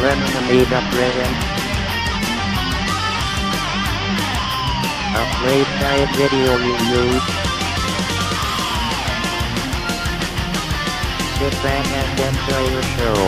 Lemon Amiga present a Playguide video review. Sit back and enjoy the show.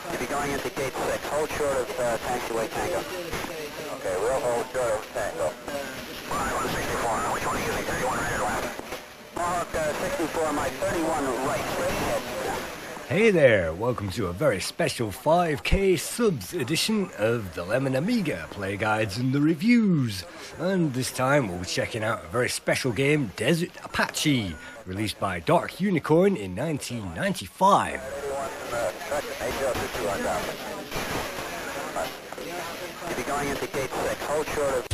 You'll be going into gate 6. Hold short of taxiway Tango. Okay, we'll hold short of Tango. 164. Which one are you using? 31 right or left? Mohawk 64, my 31 right. Straight ahead. Hey there, welcome to a very special 5K subs edition of the Lemon Amiga Play Guides and the Reviews. And this time we'll be checking out a very special game, Desert Apache, released by Dark Unicorn in 1995. You'll be going into gate 6. Hold short of...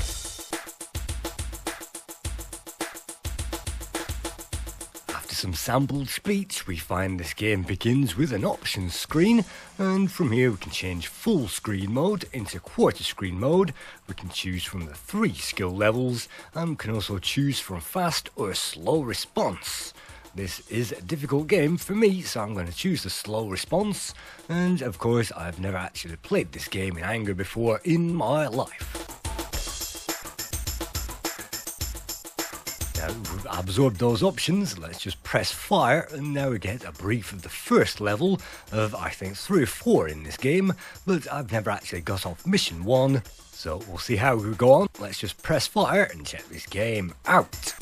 After some sampled speech, we find this game begins with an options screen, and from here we can change full screen mode into quarter screen mode. We can choose from the 3 skill levels, and we can also choose from fast or slow response. This is a difficult game for me, so I'm going to choose the slow response, and of course I've never actually played this game in anger before in my life. Now we've absorbed those options, let's just press fire, and now we get a brief of the first level of I think 3 or 4 in this game, but I've never actually got off mission 1, so we'll see how we go on. Let's just press fire and check this game out.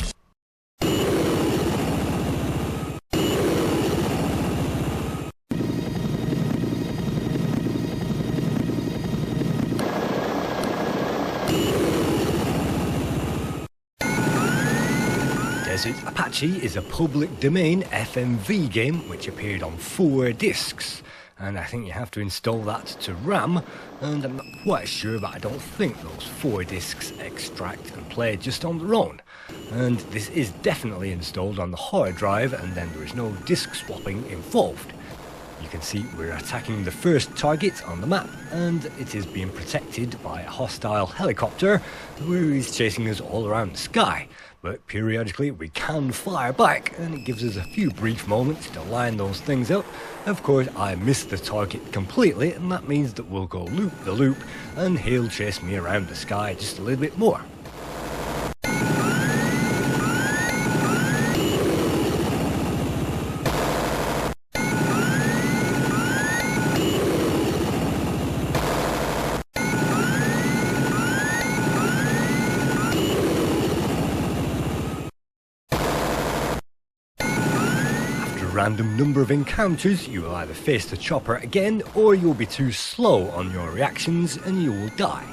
Desert Apache is a public domain FMV game which appeared on 4 discs, and I think you have to install that to RAM, and I'm not quite sure, but I don't think those 4 discs extract and play just on their own. And this is definitely installed on the hard drive, and then there is no disc swapping involved. You can see we're attacking the first target on the map, and it is being protected by a hostile helicopter who is chasing us all around the sky. But periodically we can fire back, and it gives us a few brief moments to line those things up. Of course I missed the target completely, and that means that we'll go loop the loop and he'll chase me around the sky just a little bit more. Random number of encounters, you will either face the chopper again, or you'll be too slow on your reactions and you will die.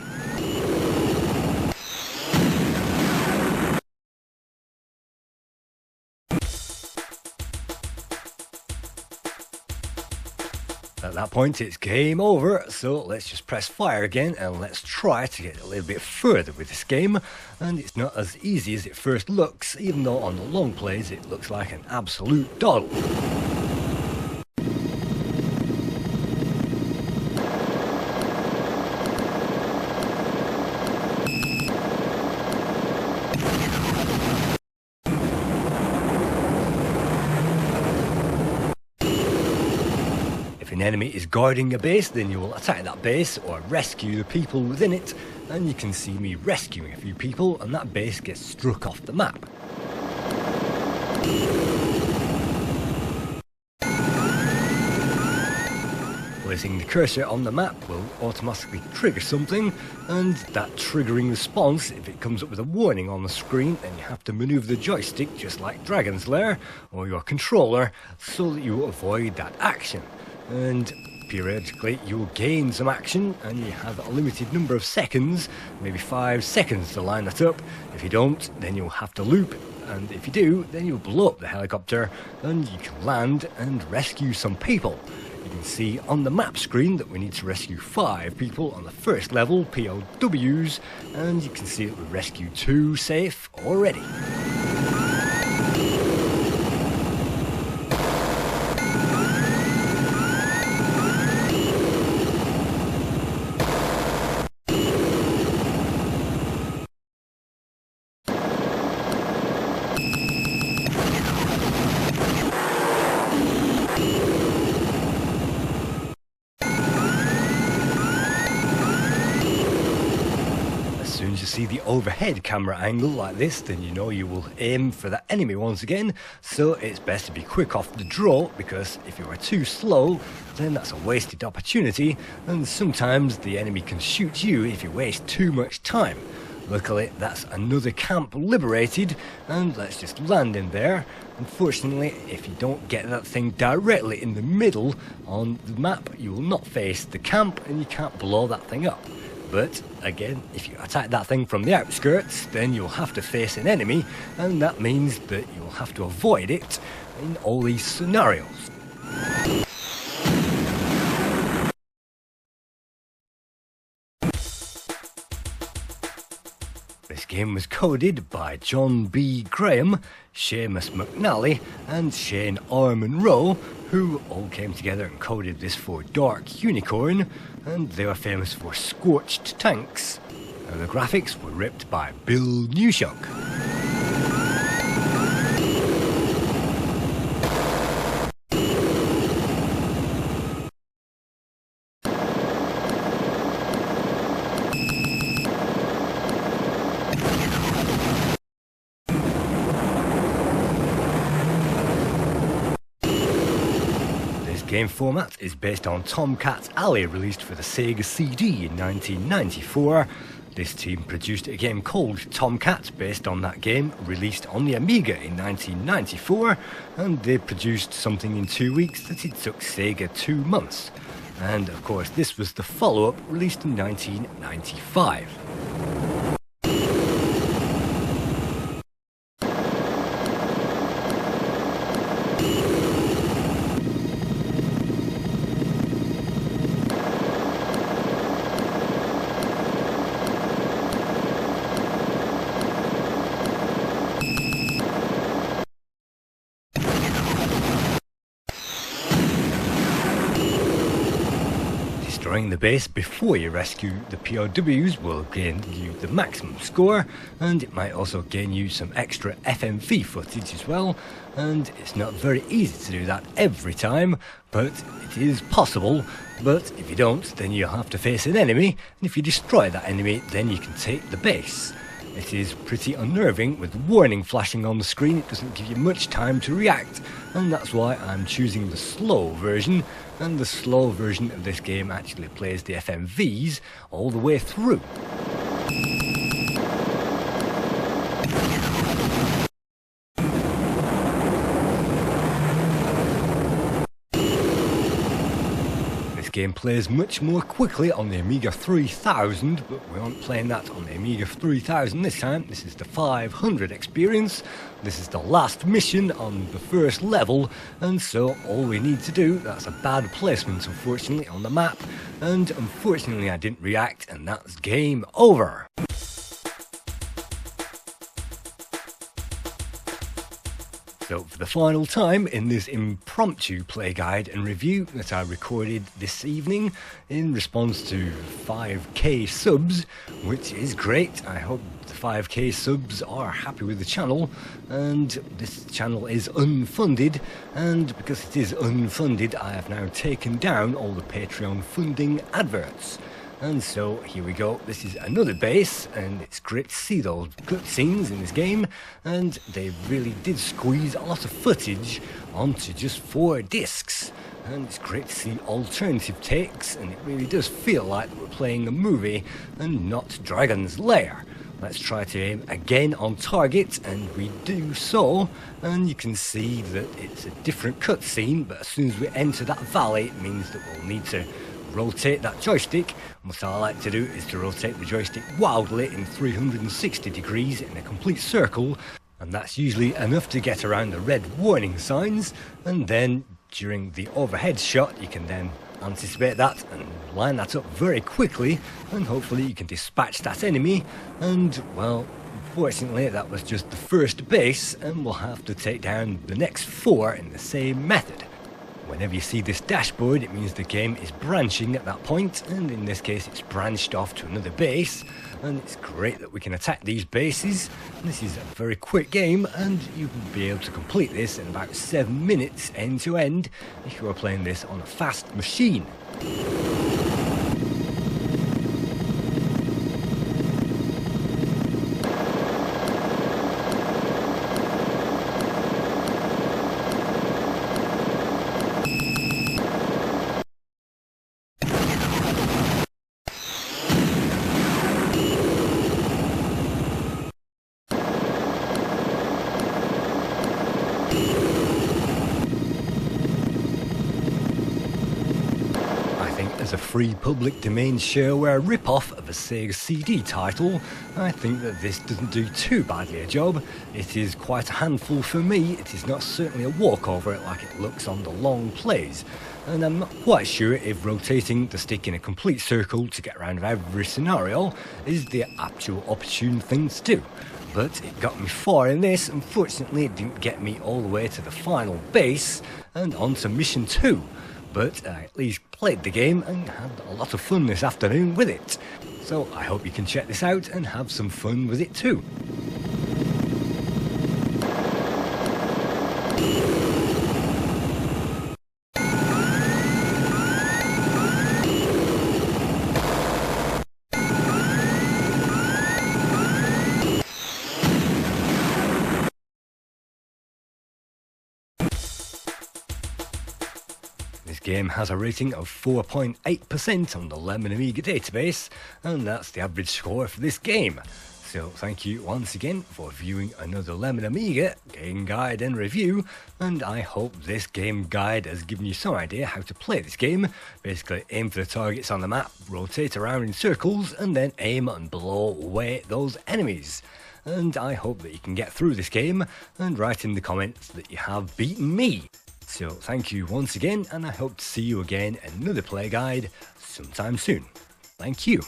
At that point it's game over, so let's just press fire again and let's try to get a little bit further with this game. And it's not as easy as it first looks, even though on the long plays it looks like an absolute doddle. If an enemy is guarding a base, then you will attack that base or rescue the people within it, and you can see me rescuing a few people, and that base gets struck off the map. Placing the cursor on the map will automatically trigger something, and that triggering response, if it comes up with a warning on the screen, then you have to maneuver the joystick just like Dragon's Lair or your controller so that you avoid that action. And periodically you'll gain some action, and you have a limited number of seconds, maybe 5 seconds to line that up. If you don't, then you'll have to loop, and if you do, then you'll blow up the helicopter and you can land and rescue some people. you can see on the map screen that we need to rescue 5 people on the first level, POWs, and you can see that we rescued 2 safe already. As soon as you see the overhead camera angle like this, then you know you will aim for the enemy once again, so it's best to be quick off the draw, because if you are too slow, then that's a wasted opportunity, and sometimes the enemy can shoot you if you waste too much time. Luckily, that's another camp liberated, and let's just land in there. Unfortunately, if you don't get that thing directly in the middle on the map, you will not face the camp and you can't blow that thing up. But again, if you attack that thing from the outskirts, then you'll have to face an enemy, and that means that you'll have to avoid it in all these scenarios. This game was coded by John B. Graham, Seamus McNally and Shane R. Monroe, who all came together and coded this for Dark Unicorn, and they were famous for Scorched Tanks, and the graphics were ripped by Bill Newshock. Game format is based on Tomcat Alley, released for the Sega CD in 1994. This team produced a game called Tomcat based on that game, released on the Amiga in 1994, and they produced something in 2 weeks that it took Sega 2 months. And of course this was the follow-up, released in 1995. Destroying the base before you rescue the POWs will gain you the maximum score, and it might also gain you some extra FMV footage as well, and it's not very easy to do that every time, but it is possible. But if you don't, then you'll have to face an enemy, and if you destroy that enemy, then you can take the base. It is pretty unnerving with warning flashing on the screen. It doesn't give you much time to react, and that's why I'm choosing the slow version, and the slow version of this game actually plays the FMVs all the way through. This game plays much more quickly on the Amiga 3000, but we aren't playing that on the Amiga 3000 this time. This is the 500 experience. This is the last mission on the first level, and so all we need to do, that's a bad placement unfortunately on the map, and unfortunately I didn't react, and that's game over. So for the final time in this impromptu play guide and review that I recorded this evening in response to 5k subs, which is great. I hope the 5k subs are happy with the channel, and this channel is unfunded, and because it is unfunded I have now taken down all the Patreon funding adverts. And so here we go, this is another base, and it's great to see those cutscenes in this game, and they really did squeeze a lot of footage onto just 4 discs, and it's great to see alternative takes, and it really does feel like we're playing a movie and not Dragon's Lair. Let's try to aim again on target, and we do so, and you can see that it's a different cutscene, but as soon as we enter that valley it means that we'll need to rotate that joystick. What I like to do is to rotate the joystick wildly in 360 degrees in a complete circle, and that's usually enough to get around the red warning signs, and then during the overhead shot, you can then anticipate that and line that up very quickly, and hopefully you can dispatch that enemy. And well, unfortunately that was just the first base, and we'll have to take down the next 4 in the same method. Whenever you see this dashboard, it means the game is branching at that point, and in this case it's branched off to another base, and it's great that we can attack these bases. This is a very quick game, and you will be able to complete this in about 7 minutes end to end if you are playing this on a fast machine. As a free public domain shareware rip-off of a Sega CD title, I think that this doesn't do too badly a job. It is quite a handful for me. It is not certainly a walkover like it looks on the long plays, and I'm not quite sure if rotating the stick in a complete circle to get around every scenario is the actual opportune thing to do. But it got me far in this. Unfortunately, it didn't get me all the way to the final base and onto mission 2. But I at least played the game and had a lot of fun this afternoon with it. So I hope you can check this out and have some fun with it too. This game has a rating of 4.8% on the Lemon Amiga database, and that's the average score for this game. So thank you once again for viewing another Lemon Amiga game guide and review, and I hope this game guide has given you some idea how to play this game. Basically aim for the targets on the map, rotate around in circles, and then aim and blow away those enemies. And I hope that you can get through this game and write in the comments that you have beaten me. So thank you once again, and I hope to see you again in another play guide sometime soon. Thank you.